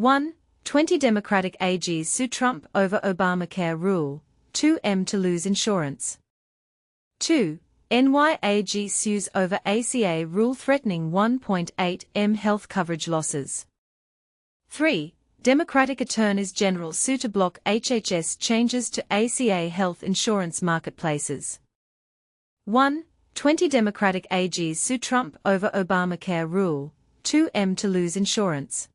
1. 20 Democratic AGs sue Trump over Obamacare rule, 2M to lose insurance. 2. NYAG sues over ACA rule threatening 1.8M health coverage losses. 3. Democratic attorneys general sue to block HHS changes to ACA health insurance marketplaces. 1. 20 Democratic AGs sue Trump over Obamacare rule, 2M to lose insurance.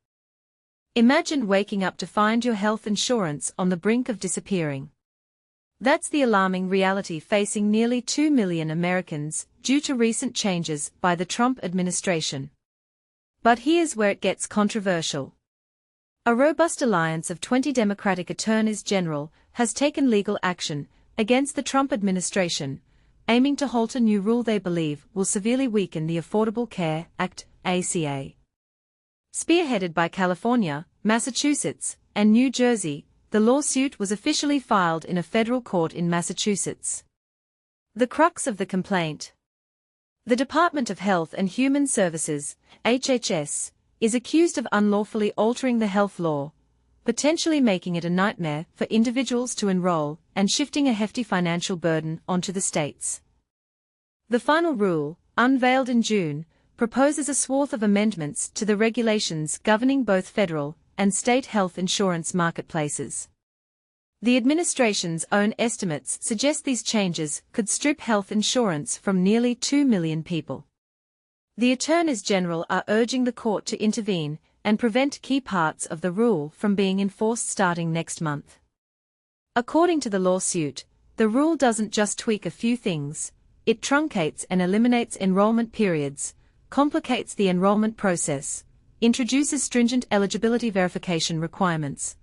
Imagine waking up to find your health insurance on the brink of disappearing. That's the alarming reality facing nearly 2 million Americans due to recent changes by the Trump administration. But here's where it gets controversial. A robust alliance of 20 Democratic attorneys general has taken legal action against the Trump administration, aiming to halt a new rule they believe will severely weaken the Affordable Care Act, ACA. Spearheaded by California, Massachusetts, and New Jersey, the lawsuit was officially filed in a federal court in Massachusetts. The crux of the complaint. The Department of Health and Human Services, HHS, is accused of unlawfully altering the health law, potentially making it a nightmare for individuals to enroll and shifting a hefty financial burden onto the states. The final rule, unveiled in June, proposes a swath of amendments to the regulations governing both federal and state health insurance marketplaces. The administration's own estimates suggest these changes could strip health insurance from nearly 2 million people. The attorneys general are urging the court to intervene and prevent key parts of the rule from being enforced starting next month. According to the lawsuit, the rule doesn't just tweak a few things, it truncates and eliminates enrollment periods, complicates the enrollment process, introduces stringent eligibility verification requirements,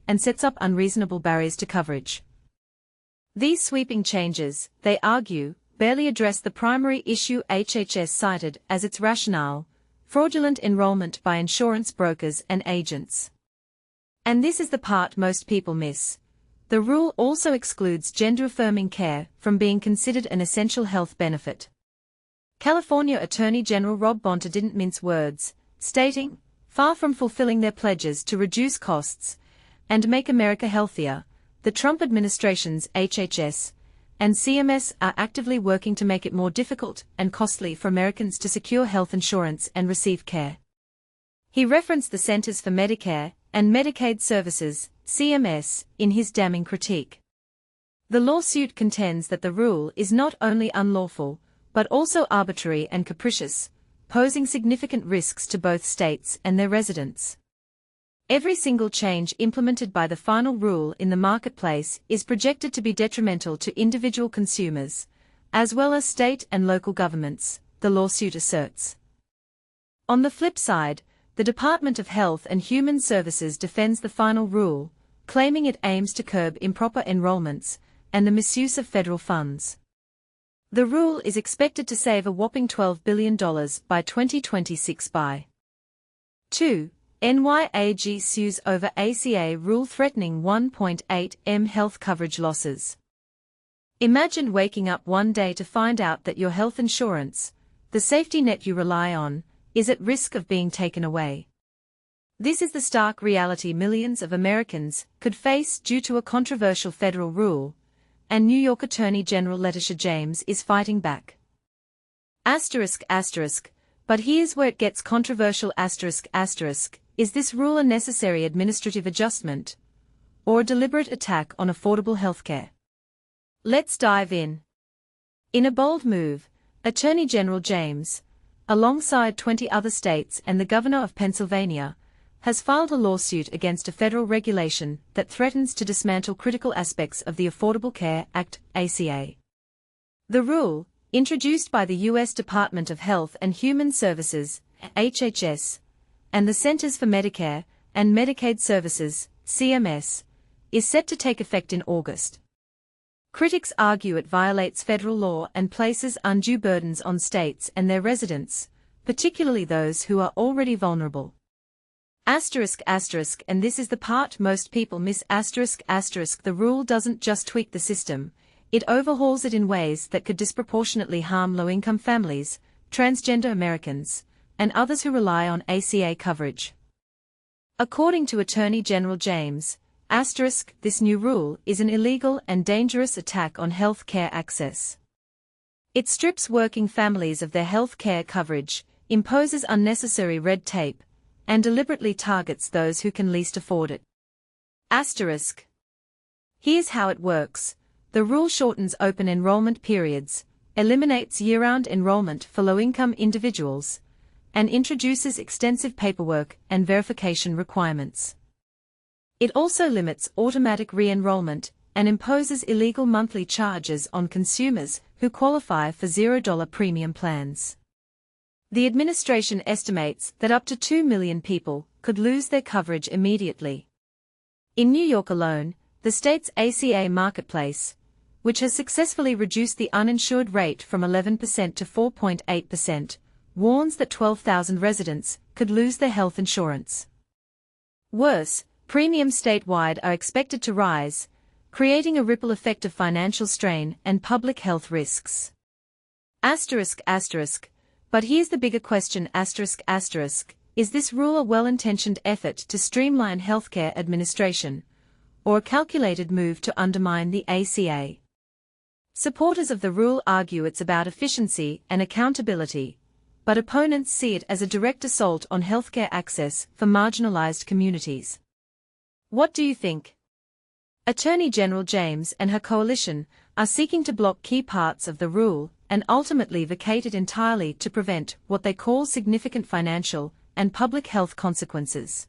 and sets up unreasonable barriers to coverage. These sweeping changes, they argue, barely address the primary issue HHS cited as its rationale: fraudulent enrollment by insurance brokers and agents. And this is the part most people miss. The rule also excludes gender-affirming care from being considered an essential health benefit. California Attorney General Rob Bonta didn't mince words, stating, far from fulfilling their pledges to reduce costs and make America healthier, the Trump administration's HHS and CMS are actively working to make it more difficult and costly for Americans to secure health insurance and receive care. He referenced the Centers for Medicare and Medicaid Services, CMS, in his damning critique. The lawsuit contends that the rule is not only unlawful, but also arbitrary and capricious, posing significant risks to both states and their residents. Every single change implemented by the final rule in the marketplace is projected to be detrimental to individual consumers, as well as state and local governments, the lawsuit asserts. On the flip side, the Department of Health and Human Services defends the final rule, claiming it aims to curb improper enrollments and the misuse of federal funds. The rule is expected to save a whopping $12 billion by 2026 by 2. NYAG sues over ACA rule threatening 1.8M health coverage losses. Imagine waking up one day to find out that your health insurance, the safety net you rely on, is at risk of being taken away. This is the stark reality millions of Americans could face due to a controversial federal rule, and New York Attorney General Letitia James is fighting back. But here's where it gets controversial. Is this rule a necessary administrative adjustment, or a deliberate attack on affordable healthcare? Let's dive in. In a bold move, Attorney General James, alongside 20 other states and the Governor of Pennsylvania, has filed a lawsuit against a federal regulation that threatens to dismantle critical aspects of the Affordable Care Act, ACA. The rule, introduced by the U.S. Department of Health and Human Services, HHS, and the Centers for Medicare and Medicaid Services, CMS, is set to take effect in August. Critics argue it violates federal law and places undue burdens on states and their residents, particularly those who are already vulnerable. And this is the part most people miss. The rule doesn't just tweak the system, it overhauls it in ways that could disproportionately harm low-income families, transgender Americans, and others who rely on ACA coverage. According to Attorney General James, this new rule is an illegal and dangerous attack on health care access. It strips working families of their health care coverage, imposes unnecessary red tape, and deliberately targets those who can least afford it. Here's how it works. The rule shortens open enrollment periods, eliminates year-round enrollment for low-income individuals, and introduces extensive paperwork and verification requirements. It also limits automatic re-enrollment and imposes illegal monthly charges on consumers who qualify for $0 premium plans. The administration estimates that up to 2 million people could lose their coverage immediately. In New York alone, the state's ACA marketplace, which has successfully reduced the uninsured rate from 11% to 4.8%, warns that 12,000 residents could lose their health insurance. Worse, premiums statewide are expected to rise, creating a ripple effect of financial strain and public health risks. But here's the bigger question: is this rule a well-intentioned effort to streamline healthcare administration, or a calculated move to undermine the ACA? Supporters of the rule argue it's about efficiency and accountability, but opponents see it as a direct assault on healthcare access for marginalized communities. What do you think? Attorney General James and her coalition are seeking to block key parts of the rule and ultimately vacate it entirely to prevent what they call significant financial and public health consequences.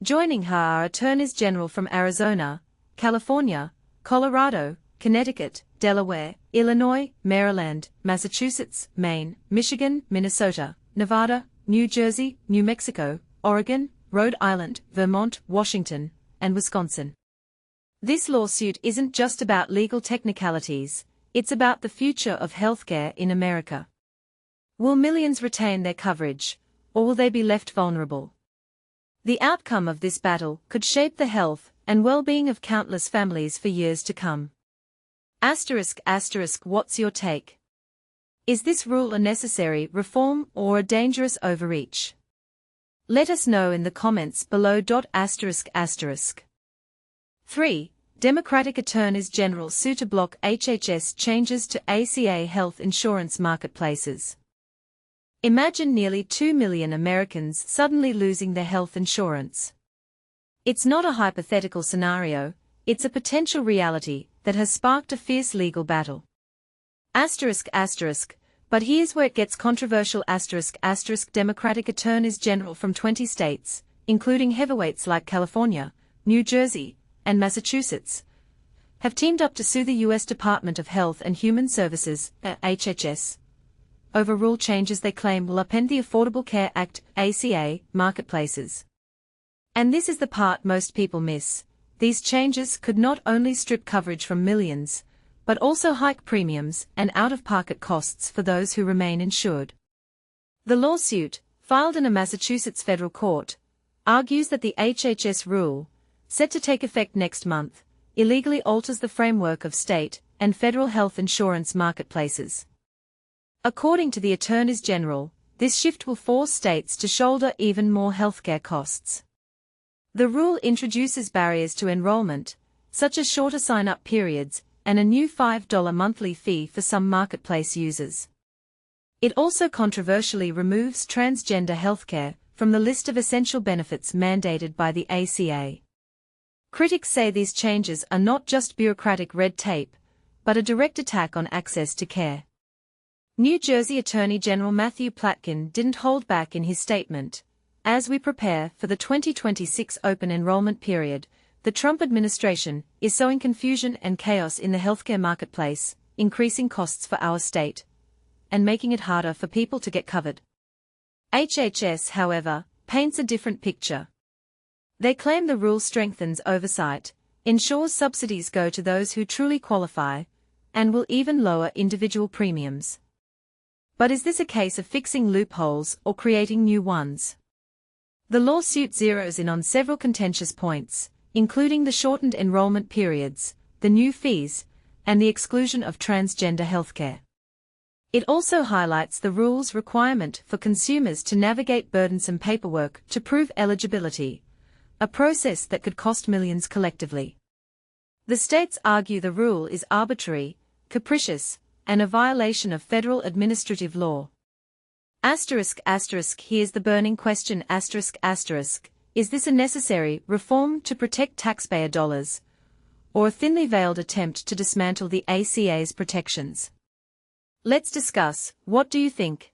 Joining her are attorneys general from Arizona, California, Colorado, Connecticut, Delaware, Illinois, Maryland, Massachusetts, Maine, Michigan, Minnesota, Nevada, New Jersey, New Mexico, Oregon, Rhode Island, Vermont, Washington, and Wisconsin. This lawsuit isn't just about legal technicalities, it's about the future of healthcare in America. Will millions retain their coverage, or will they be left vulnerable? The outcome of this battle could shape the health and well-being of countless families for years to come. What's your take? Is this rule a necessary reform or a dangerous overreach? Let us know in the comments below. 3. Democratic attorneys general sue to block HHS changes to ACA health insurance marketplaces. Imagine nearly 2 million Americans suddenly losing their health insurance. It's not a hypothetical scenario, it's a potential reality that has sparked a fierce legal battle. But here's where it gets controversial. Democratic attorneys general from 20 states, including heavyweights like California, New Jersey, and Massachusetts, have teamed up to sue the U.S. Department of Health and Human Services, HHS, over rule changes they claim will upend the Affordable Care Act, ACA, marketplaces. And this is the part most people miss. These changes could not only strip coverage from millions, but also hike premiums and out-of-pocket costs for those who remain insured. The lawsuit, filed in a Massachusetts federal court, argues that the HHS rule, set to take effect next month, illegally alters the framework of state and federal health insurance marketplaces. According to the attorneys general, this shift will force states to shoulder even more healthcare costs. The rule introduces barriers to enrollment, such as shorter sign-up periods and a new $5 monthly fee for some marketplace users. It also controversially removes transgender healthcare from the list of essential benefits mandated by the ACA. Critics say these changes are not just bureaucratic red tape, but a direct attack on access to care. New Jersey Attorney General Matthew Platkin didn't hold back in his statement. As we prepare for the 2026 open enrollment period, the Trump administration is sowing confusion and chaos in the healthcare marketplace, increasing costs for our state, and making it harder for people to get covered. HHS, however, paints a different picture. They claim the rule strengthens oversight, ensures subsidies go to those who truly qualify, and will even lower individual premiums. But is this a case of fixing loopholes or creating new ones? The lawsuit zeroes in on several contentious points, including the shortened enrollment periods, the new fees, and the exclusion of transgender healthcare. It also highlights the rule's requirement for consumers to navigate burdensome paperwork to prove eligibility, a process that could cost millions collectively. The states argue the rule is arbitrary, capricious, and a violation of federal administrative law. Here's the burning question. Is this a necessary reform to protect taxpayer dollars, or a thinly veiled attempt to dismantle the ACA's protections? Let's discuss. What do you think?